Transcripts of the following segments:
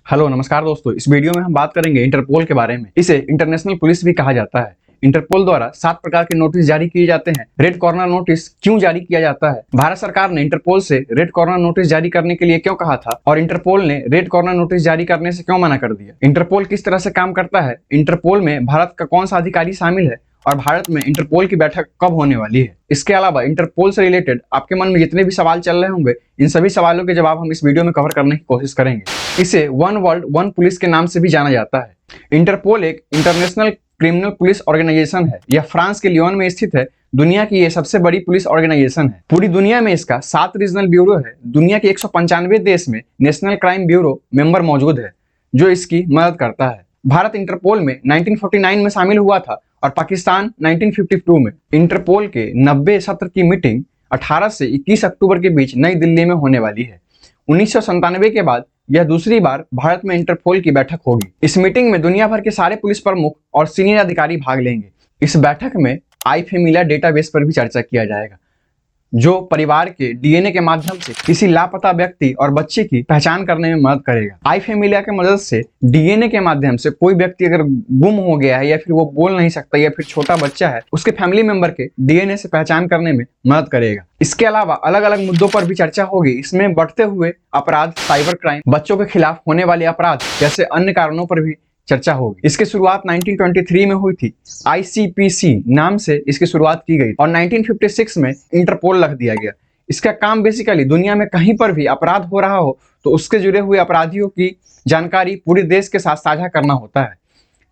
Hello नमस्कार दोस्तों, इस वीडियो में हम बात करेंगे इंटरपोल के बारे में। इसे इंटरनेशनल पुलिस भी कहा जाता है। इंटरपोल द्वारा 7 प्रकार के नोटिस जारी किए जाते हैं। रेड कॉर्नर नोटिस क्यों जारी किया जाता है? भारत सरकार ने इंटरपोल से रेड कॉर्नर नोटिस जारी करने के लिए क्यों कहा था और इंटरपोल ने रेड कॉर्नर नोटिस जारी करने से क्यों मना कर दिया? इंटरपोल किस तरह से काम करता है? इंटरपोल में भारत का कौन सा अधिकारी शामिल है और भारत में इंटरपोल की बैठक कब होने वाली है? इसके अलावा इंटरपोल से रिलेटेड आपके मन में जितने भी सवाल चल रहे होंगे, इन सभी सवालों के जवाब हम इस वीडियो में कवर करने की कोशिश करेंगे। इसे वन वर्ल्ड वन पुलिस के नाम से भी जाना जाता है। इंटरपोल एक इंटरनेशनल क्रिमिनल पुलिस ऑर्गेनाइजेशन है। यह फ्रांस के लियोन में स्थित है। दुनिया की यह सबसे बड़ी पुलिस ऑर्गेनाइजेशन है। पूरी दुनिया में इसका 7 रीजनल ब्यूरो है। दुनिया के 195 देश में नेशनल क्राइम ब्यूरो मेंबर मौजूद है जो इसकी मदद करता है। भारत इंटरपोल में 1949 में शामिल हुआ था और पाकिस्तान 1952 में। इंटरपोल के 90 सत्र की मीटिंग 18 से 21 अक्टूबर के बीच नई दिल्ली में होने वाली है। 1997 के बाद यह दूसरी बार भारत में इंटरपोल की बैठक होगी। इस मीटिंग में दुनिया भर के सारे पुलिस प्रमुख और सीनियर अधिकारी भाग लेंगे। इस बैठक में आई फैमिलिया डेटाबेस पर भी चर्चा किया जाएगा, जो परिवार के डीएनए के माध्यम से किसी लापता व्यक्ति और बच्चे की पहचान करने में मदद करेगा। आई फैमिलिया की मदद से डीएनए के माध्यम से कोई व्यक्ति अगर गुम हो गया है या फिर वो बोल नहीं सकता या फिर छोटा बच्चा है, उसके फैमिली मेंबर के डीएनए से पहचान करने में मदद करेगा। इसके अलावा अलग अलग मुद्दों पर भी चर्चा होगी। इसमें बढ़ते हुए अपराध, साइबर क्राइम, बच्चों के खिलाफ होने वाले अपराध जैसे अन्य कारणों पर भी चर्चा होगी। इसकी शुरुआत 1923 में हुई थी। आईसीपीसी नाम से इसकी शुरुआत की गई और 1956 में इंटरपोल रख दिया गया। इसका काम बेसिकली दुनिया में कहीं पर भी अपराध हो रहा हो तो उसके जुड़े हुए अपराधियों की जानकारी पूरे देश के साथ साझा करना होता है,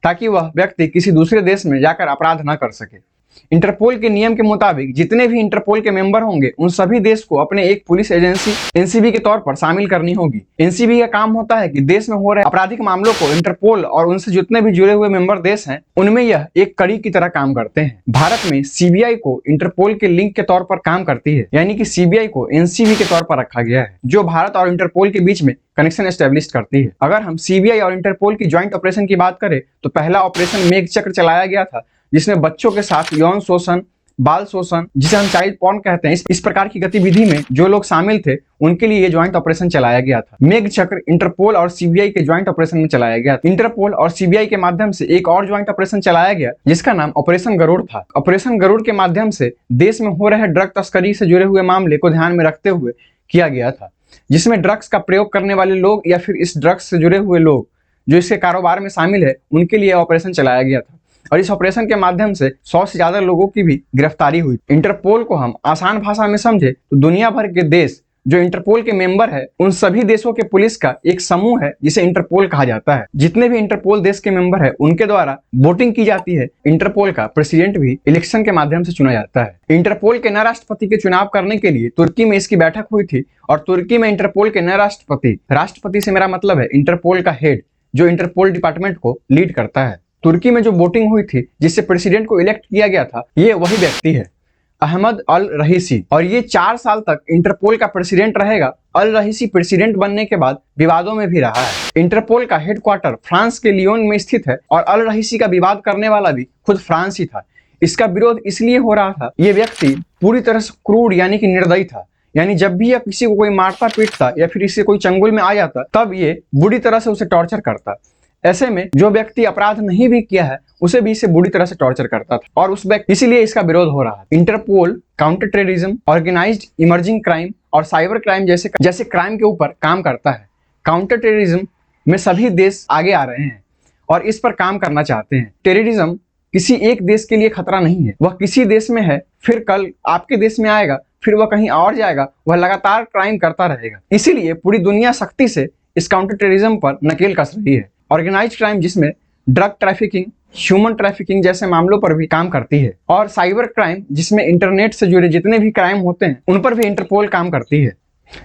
ताकि वह व्यक्ति किसी दूसरे देश में जाकर अपराध न कर सके। इंटरपोल के नियम के मुताबिक जितने भी इंटरपोल के मेंबर होंगे उन सभी देश को अपने एक पुलिस एजेंसी एनसीबी के तौर पर शामिल करनी होगी। एनसीबी का काम होता है कि देश में हो रहे आपराधिक मामलों को इंटरपोल और उनसे जितने भी जुड़े हुए मेंबर देश हैं उनमें यह एक कड़ी की तरह काम करते हैं। भारत में सीबीआई को इंटरपोल के लिंक के तौर पर काम करती है, यानी कि सीबीआई को एनसीबी के तौर पर रखा गया है, जो भारत और इंटरपोल के बीच में कनेक्शन एस्टेब्लिश करती है। अगर हम सीबीआई और इंटरपोल की ज्वाइंट ऑपरेशन की बात करें तो पहला ऑपरेशन मेघ चक्र चलाया गया था, जिसमें बच्चों के साथ यौन शोषण, बाल शोषण, जिसे हम चाइल्ड पॉर्न कहते हैं, इस प्रकार की गतिविधि में जो लोग शामिल थे उनके लिए ये ज्वाइंट ऑपरेशन चलाया गया था। मेघ चक्र इंटरपोल और सीबीआई के ज्वाइंट ऑपरेशन में चलाया गया था। इंटरपोल और सीबीआई के माध्यम से एक और ज्वाइंट ऑपरेशन चलाया गया जिसका नाम ऑपरेशन गरुड़ था। ऑपरेशन गरुड़ के माध्यम से देश में हो रहे ड्रग तस्करी से जुड़े हुए मामले को ध्यान में रखते हुए किया गया था, जिसमें ड्रग्स का प्रयोग करने वाले लोग या फिर इस ड्रग्स से जुड़े हुए लोग जो इसके कारोबार में शामिल है उनके लिए ऑपरेशन चलाया गया था और इस ऑपरेशन के माध्यम से 100 से ज्यादा लोगों की भी गिरफ्तारी हुई। इंटरपोल को हम आसान भाषा में समझे तो दुनिया भर के देश जो इंटरपोल के मेंबर है उन सभी देशों के पुलिस का एक समूह है जिसे इंटरपोल कहा जाता है। जितने भी इंटरपोल देश के मेंबर है उनके द्वारा वोटिंग की जाती है। इंटरपोल का प्रेसिडेंट भी इलेक्शन के माध्यम से चुना जाता है। इंटरपोल के नए राष्ट्रपति के चुनाव करने के लिए तुर्की में इसकी बैठक हुई थी और तुर्की में इंटरपोल के नए राष्ट्रपति से मेरा मतलब है इंटरपोल का हेड, जो इंटरपोल डिपार्टमेंट को लीड करता है। तुर्की में जो वोटिंग हुई थी जिससे प्रेसिडेंट को इलेक्ट किया गया था, ये वही व्यक्ति है, अहमद अल रहीसी, और ये 4 साल तक इंटरपोल का प्रेसिडेंट रहेगा। अल रहीसी प्रेसिडेंट बनने के बाद विवादों में भी रहा है। इंटरपोल का हेडक्वार्टर फ्रांस के लियोन में स्थित है और अल रहीसी का विवाद करने वाला भी खुद फ्रांस ही था। इसका विरोध इसलिए हो रहा था, ये व्यक्ति पूरी तरह से क्रूड यानी कि निर्दयी था, यानी जब भी यह किसी को कोई मारता पीटता या फिर इससे कोई चंगुल में आ जाता तब ये बुरी तरह से उसे टॉर्चर करता। ऐसे में जो व्यक्ति अपराध नहीं भी किया है उसे भी इसे बुरी तरह से टॉर्चर करता था और उस व्यक्ति इसीलिए इसका विरोध हो रहा है। Interpol counter terrorism, organised emerging crime और साइबर क्राइम जैसे क्राइम के ऊपर काम करता है। काउंटर टेररिज्म में सभी देश आगे आ रहे हैं और इस पर काम करना चाहते हैं। टेररिज्म किसी एक देश के लिए खतरा नहीं है, वह किसी देश में है, फिर कल आपके देश में आएगा, फिर वह कहीं और जाएगा, वह लगातार क्राइम करता रहेगा। इसीलिए पूरी दुनिया सख्ती से इस काउंटर टेररिज्म पर नकेल कस रही है। ऑर्गेनाइज्ड क्राइम जिसमें ड्रग ट्रैफिकिंग, ह्यूमन ट्रैफिकिंग जैसे मामलों पर भी काम करती है और साइबर क्राइम जिसमें इंटरनेट से जुड़े जितने भी क्राइम होते हैं उन पर भी इंटरपोल काम करती है।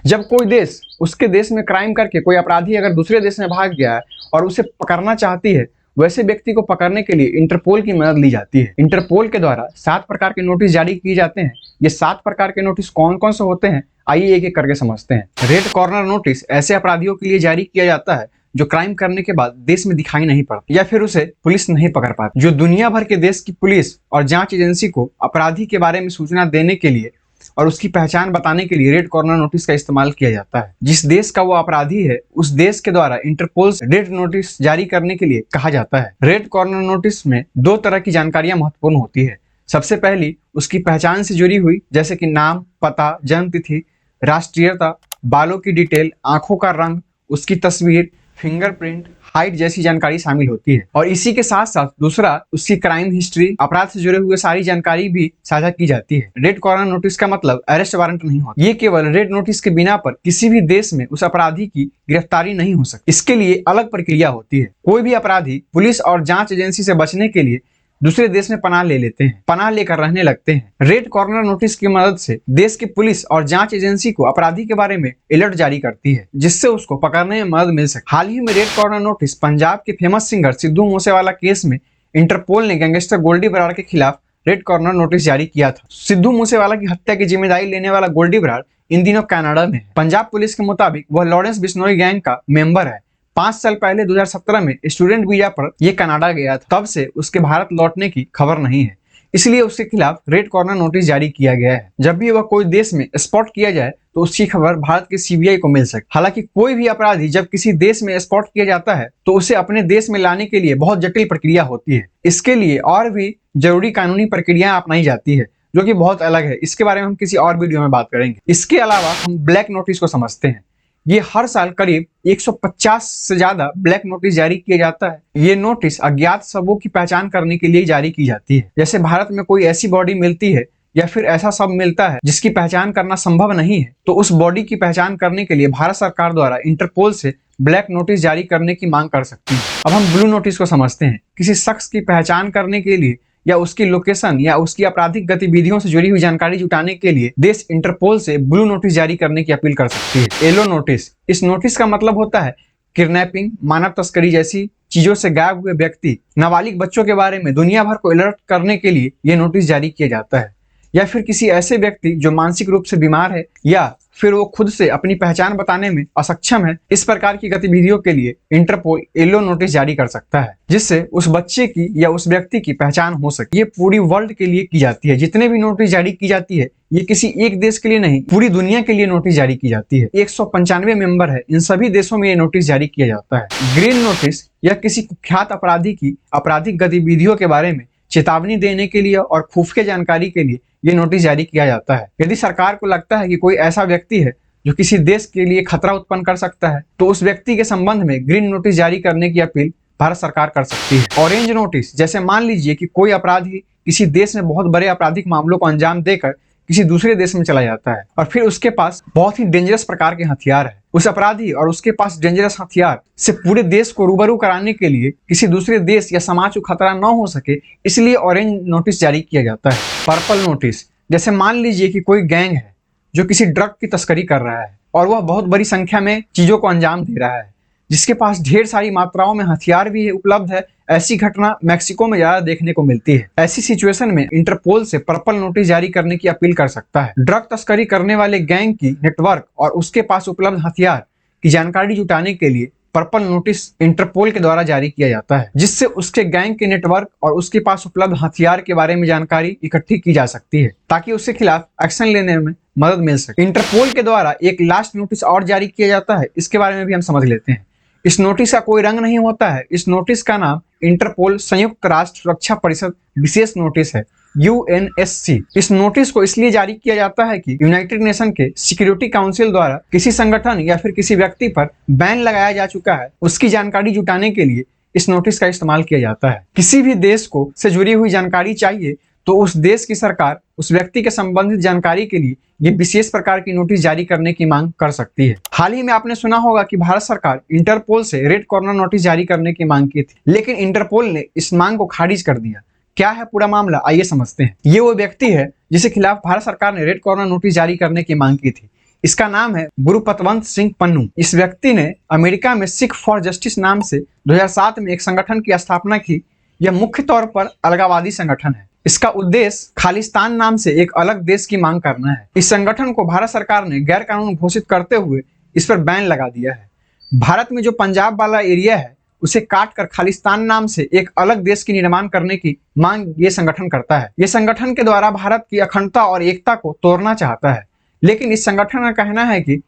जब कोई देश उसके देश में क्राइम करके कोई अपराधी अगर दूसरे देश में भाग गया है और उसे पकड़ना चाहती है, वैसे व्यक्ति को पकड़ने के लिए इंटरपोल की मदद ली जाती है। इंटरपोल के द्वारा 7 प्रकार के नोटिस जारी किए जाते हैं। ये 7 प्रकार के नोटिस कौन कौन से होते हैं, आइए एक एक करके समझते हैं। रेड कॉर्नर नोटिस ऐसे अपराधियों के लिए जारी किया जाता है जो क्राइम करने के बाद देश में दिखाई नहीं पड़ता या फिर उसे पुलिस नहीं पकड़ पाती, जो दुनिया भर के देश की पुलिस और जांच एजेंसी को अपराधी के बारे में सूचना देने के लिए और उसकी पहचान बताने के लिए रेड कॉर्नर नोटिस का इस्तेमाल किया जाता है। जिस देश का वो अपराधी है उस देश के द्वारा इंटरपोल से रेड नोटिस जारी करने के लिए कहा जाता है। रेड कॉर्नर नोटिस में दो तरह की जानकारियां महत्वपूर्ण होती है। सबसे पहली उसकी पहचान से जुड़ी हुई, जैसे कि नाम, पता, जन्म तिथि, राष्ट्रीयता, बालों की डिटेल, आंखों का रंग, उसकी तस्वीर, फिंगरप्रिंट, हाइट जैसी जानकारी शामिल होती है। और इसी के साथ साथ दूसरा उसकी क्राइम हिस्ट्री, अपराध से जुड़े हुए सारी जानकारी भी साझा की जाती है। रेड कॉर्नर नोटिस का मतलब अरेस्ट वारंट नहीं होता। ये केवल रेड नोटिस के बिना पर किसी भी देश में उस अपराधी की गिरफ्तारी नहीं हो सकती। इसके लिए अलग प्रक्रिया होती है। कोई भी अपराधी पुलिस और जांच एजेंसी से बचने के लिए दूसरे देश में पनाह ले लेते हैं, पनाह लेकर रहने लगते हैं। रेड कॉर्नर नोटिस की मदद से देश की पुलिस और जांच एजेंसी को अपराधी के बारे में अलर्ट जारी करती है, जिससे उसको पकड़ने में मदद मिल सके। हाल ही में रेड कॉर्नर नोटिस पंजाब के famous singer Sidhu Moosewala case में इंटरपोल ने गैंगस्टर गोल्डी बराड़ के खिलाफ रेड कॉर्नर नोटिस जारी किया था। सिद्धू मूसेवाला की हत्या की जिम्मेदारी लेने वाला गोल्डी बराड़ इन दिनों कनाडा में है। पंजाब पुलिस के मुताबिक वह लॉरेंस बिश्नोई गैंग का मेंबर है। 5 साल पहले 2017 में स्टूडेंट वीजा पर यह कनाडा गया था। तब से उसके भारत लौटने की खबर नहीं है, इसलिए उसके खिलाफ रेड कॉर्नर नोटिस जारी किया गया है। जब भी वह कोई देश में स्पॉट किया जाए तो उसकी खबर भारत के सीबीआई को मिल सके। हालांकि कोई भी अपराधी जब किसी देश में स्पॉट किया जाता है तो उसे अपने देश में लाने के लिए बहुत जटिल प्रक्रिया होती है। इसके लिए और भी जरूरी कानूनी प्रक्रियाएं अपनाई जाती है, जो कि बहुत अलग है। इसके बारे में हम किसी और वीडियो में बात करेंगे। इसके अलावा हम ब्लैक नोटिस को समझते हैं। ये हर साल करीब 150 से ज्यादा ब्लैक नोटिस जारी किया जाता है। ये नोटिस अज्ञात शवों की पहचान करने के लिए जारी की जाती है। जैसे भारत में कोई ऐसी बॉडी मिलती है या फिर ऐसा शव मिलता है जिसकी पहचान करना संभव नहीं है, तो उस बॉडी की पहचान करने के लिए भारत सरकार द्वारा इंटरपोल से ब्लैक नोटिस जारी करने की मांग कर सकती है। अब हम ब्लू नोटिस को समझते हैं। किसी शख्स की पहचान करने के लिए या उसकी लोकेशन या उसकी आपराधिक गतिविधियों से जुड़ी हुई जानकारी जुटाने के लिए देश इंटरपोल से ब्लू नोटिस जारी करने की अपील कर सकती है। येलो नोटिस, इस नोटिस का मतलब होता है किडनैपिंग, मानव तस्करी जैसी चीजों से गायब हुए व्यक्ति, नाबालिग बच्चों के बारे में दुनिया भर को अलर्ट करने के लिए यह नोटिस जारी किया जाता है। या फिर किसी ऐसे व्यक्ति जो मानसिक रूप से बीमार है या फिर वो खुद से अपनी पहचान बताने में असक्षम है, इस प्रकार की गतिविधियों के लिए इंटरपोल येलो नोटिस जारी कर सकता है, जिससे उस बच्चे की या उस व्यक्ति की पहचान हो सके। ये पूरी वर्ल्ड के लिए की जाती है। जितने भी नोटिस जारी की जाती है ये किसी एक देश के लिए नहीं, पूरी दुनिया के लिए नोटिस जारी की जाती है। 195 मेंबर है, इन सभी देशों में ये नोटिस जारी किया जाता है। ग्रीन नोटिस या किसी कुख्यात अपराधी की आपराधिक गतिविधियों के बारे में चेतावनी देने के लिए और खुफिया जानकारी के लिए ये नोटिस जारी किया जाता है। यदि सरकार को लगता है कि कोई ऐसा व्यक्ति है जो किसी देश के लिए खतरा उत्पन्न कर सकता है, तो उस व्यक्ति के संबंध में ग्रीन नोटिस जारी करने की अपील भारत सरकार कर सकती है। ऑरेंज नोटिस, जैसे मान लीजिए कि कोई अपराधी किसी देश में बहुत बड़े आपराधिक मामलों को अंजाम देकर किसी दूसरे देश में चला जाता है और फिर उसके पास बहुत ही डेंजरस प्रकार के हथियार है। उस अपराधी और उसके पास डेंजरस हथियार से पूरे देश को रूबरू कराने के लिए किसी दूसरे देश या समाज को खतरा न हो सके, इसलिए ऑरेंज नोटिस जारी किया जाता है। पर्पल नोटिस, जैसे मान लीजिए कि कोई गैंग है जो किसी ड्रग की तस्करी कर रहा है और वह बहुत बड़ी संख्या में चीजों को अंजाम दे रहा है, जिसके पास ढेर सारी मात्राओं में हथियार भी उपलब्ध है। ऐसी घटना मैक्सिको में ज्यादा देखने को मिलती है। ऐसी सिचुएशन में इंटरपोल से पर्पल नोटिस जारी करने की अपील कर सकता है। ड्रग तस्करी करने वाले गैंग की नेटवर्क और उसके पास उपलब्ध हथियार की जानकारी जुटाने के लिए पर्पल नोटिस इंटरपोल के द्वारा जारी किया जाता है, जिससे उसके गैंग के नेटवर्क और उसके पास उपलब्ध हथियार के बारे में जानकारी इकट्ठी की जा सकती है, ताकि उसके खिलाफ एक्शन लेने में मदद मिल सके। इंटरपोल के द्वारा एक लास्ट नोटिस और जारी किया जाता है, इसके बारे में भी हम समझ लेते हैं। इस नोटिस का कोई रंग नहीं होता है। इस नोटिस का नाम इंटरपोल संयुक्त राष्ट्र सुरक्षा परिषद विशेष नोटिस है, UNSC। इस नोटिस को इसलिए जारी किया जाता है कि यूनाइटेड नेशन के सिक्योरिटी काउंसिल द्वारा किसी संगठन या फिर किसी व्यक्ति पर बैन लगाया जा चुका है, उसकी जानकारी जुटाने के लिए इस नोटिस का इस्तेमाल किया जाता है। किसी भी देश को से जुड़ी हुई जानकारी चाहिए तो उस देश की सरकार उस व्यक्ति के संबंधित जानकारी के लिए ये विशेष प्रकार की नोटिस जारी करने की मांग कर सकती है। हाल ही में आपने सुना होगा कि भारत सरकार इंटरपोल से रेड कॉर्नर नोटिस जारी करने की मांग की थी, लेकिन इंटरपोल ने इस मांग को खारिज कर दिया। क्या है पूरा मामला, आइए समझते हैं। ये वो व्यक्ति है जिसके खिलाफ भारत सरकार ने रेड कॉर्नर नोटिस जारी करने की मांग की थी। इसका नाम है गुरुपतवंत सिंह पन्नू। इस व्यक्ति ने अमेरिका में सिख फॉर जस्टिस नाम से 2007 में एक संगठन की स्थापना की। यह मुख्य तौर पर अलगाववादी संगठन है। इसका उद्देश्य खालिस्तान नाम से एक अलग देश की मांग करना है। इस संगठन को भारत सरकार ने गैर कानून घोषित करते हुए इस पर बैन लगा दिया है। भारत में जो पंजाब वाला एरिया है उसे काट कर खालिस्तान नाम से एक अलग देश की निर्माण करने की मांग ये संगठन करता है। ये संगठन के द्वारा भारत की अखंडता और एकता को तोड़ना चाहता है। लेकिन इस संगठन का कहना है कि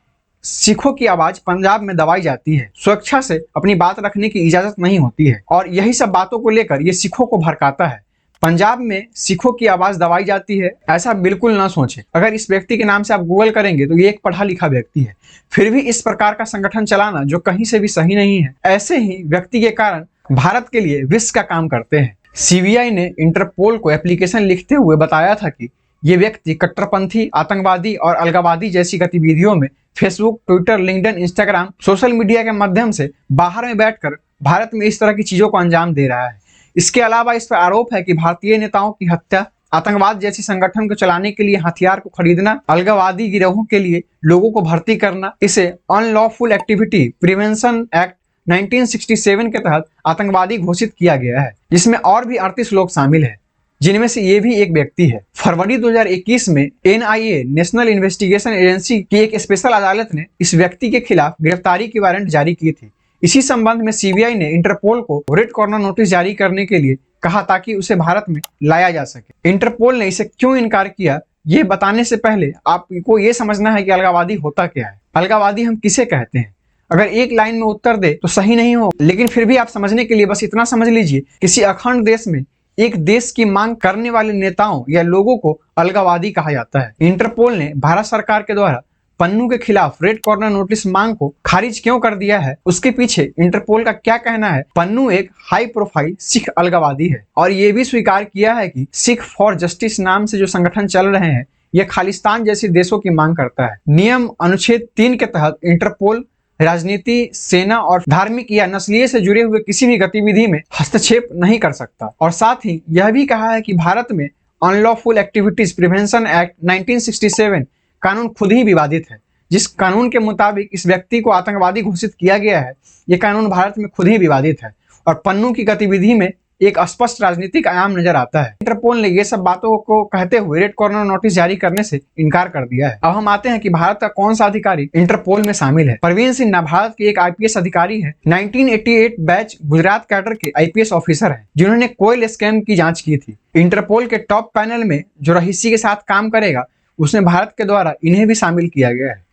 सिखों की आवाज पंजाब में दबाई जाती है, स्वेच्छा से अपनी बात रखने की इजाजत नहीं होती है, और यही सब बातों को लेकर ये सिखों को भड़काता है। पंजाब में सिखों की आवाज दबाई जाती है, ऐसा बिल्कुल ना सोचें। अगर इस व्यक्ति के नाम से आप गूगल करेंगे तो ये एक पढ़ा लिखा व्यक्ति है, फिर भी इस प्रकार का संगठन चलाना जो कहीं से भी सही नहीं है। ऐसे ही व्यक्ति के कारण भारत के लिए विष का काम करते हैं। सीबीआई ने इंटरपोल को एप्लीकेशन लिखते हुए बताया था कि ये व्यक्ति कट्टरपंथी, आतंकवादी और अलगाववादी जैसी गतिविधियों में Facebook, Twitter, LinkedIn, Instagram, social media के माध्यम से बाहर में बैठकर भारत में इस तरह की चीजों को अंजाम दे रहा है। इसके अलावा इस पर आरोप है कि भारतीय नेताओं की हत्या, आतंकवाद जैसी संगठन को चलाने के लिए हथियार को खरीदना, अलगाववादी गिरोहों के लिए लोगों को भर्ती करना, इसे अनलॉफुल एक्टिविटी प्रिवेंशन एक्ट 1967 के तहत आतंकवादी घोषित किया गया है, जिसमें और भी 38 लोग शामिल हैं, जिनमें से ये भी एक व्यक्ति है। फरवरी 2021 में NIA नेशनल इन्वेस्टिगेशन एजेंसी की एक स्पेशल अदालत ने इस व्यक्ति के खिलाफ गिरफ्तारी की वारंट जारी की थी। इसी संबंध में सीबीआई ने इंटरपोल को रेड कॉर्नर नोटिस जारी करने के लिए कहा ताकि उसे भारत में लाया जा सके। इंटरपोल ने इसे क्यों इनकार किया, ये बताने से पहले आपको ये समझना है कि अलगाववादी होता क्या है। अलगाववादी हम किसे कहते हैं? अगर एक लाइन में उत्तर दे तो सही नहीं हो, लेकिन फिर भी आप समझने के लिए बस इतना समझ लीजिए, किसी अखंड देश में एक देश की मांग करने वाले नेताओं या लोगों को अलगाववादी कहा जाता है। इंटरपोल ने भारत सरकार के द्वारा पन्नू के खिलाफ रेड कॉर्नर नोटिस मांग को खारिज क्यों कर दिया है, उसके पीछे इंटरपोल का क्या कहना है। पन्नू एक हाई प्रोफाइल सिख अलगाववादी है और ये भी स्वीकार किया है कि सिख फॉर जस्टिस नाम से जो संगठन चल रहे हैं, यह खालिस्तान जैसे देशों की मांग करता है। नियम अनुच्छेद 3 के तहत इंटरपोल राजनीति, सेना और धार्मिक या नस्लीय से जुड़े हुए किसी भी गतिविधि में हस्तक्षेप नहीं कर सकता। और साथ ही यह भी कहा है कि भारत में अनलॉफुल एक्टिविटीज प्रिवेंशन एक्ट 1967 कानून खुद ही विवादित है। जिस कानून के मुताबिक इस व्यक्ति को आतंकवादी घोषित किया गया है, यह कानून भारत में खुद ही विवादित है और पन्नू की गतिविधि में एक स्पष्ट राजनीतिक आयाम नजर आता है। इंटरपोल ने ये सब बातों को कहते हुए रेड कॉर्नर नोटिस जारी करने से इनकार कर दिया है। अब हम आते हैं कि भारत का कौन सा अधिकारी इंटरपोल में शामिल है। परवीन सिन्हा भारत के एक IPS अधिकारी है। 1988 बैच गुजरात कैडर के IPS ऑफिसर हैं, जिन्होंने कोयल स्कैम की जांच की थी। इंटरपोल के टॉप पैनल में जो रहीसी के साथ काम करेगा, उसमें भारत के द्वारा इन्हें भी शामिल किया गया है।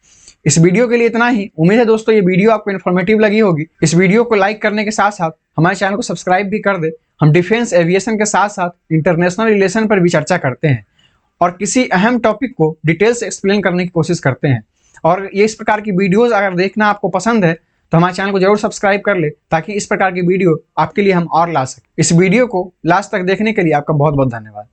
इस वीडियो के लिए इतना ही। उम्मीद है दोस्तों ये वीडियो आपको इन्फॉर्मेटिव लगी होगी। इस वीडियो को लाइक करने के साथ साथ हमारे चैनल को सब्सक्राइब भी कर दे। हम डिफेंस, एविएशन के साथ साथ इंटरनेशनल रिलेशन पर भी चर्चा करते हैं और किसी अहम टॉपिक को डिटेल से एक्सप्लेन करने की कोशिश करते हैं। और ये इस प्रकार की वीडियोस अगर देखना आपको पसंद है तो हमारे चैनल को जरूर सब्सक्राइब कर ले, ताकि इस प्रकार की वीडियो आपके लिए हम और ला सकें। इस वीडियो को लास्ट तक देखने के लिए आपका बहुत बहुत धन्यवाद।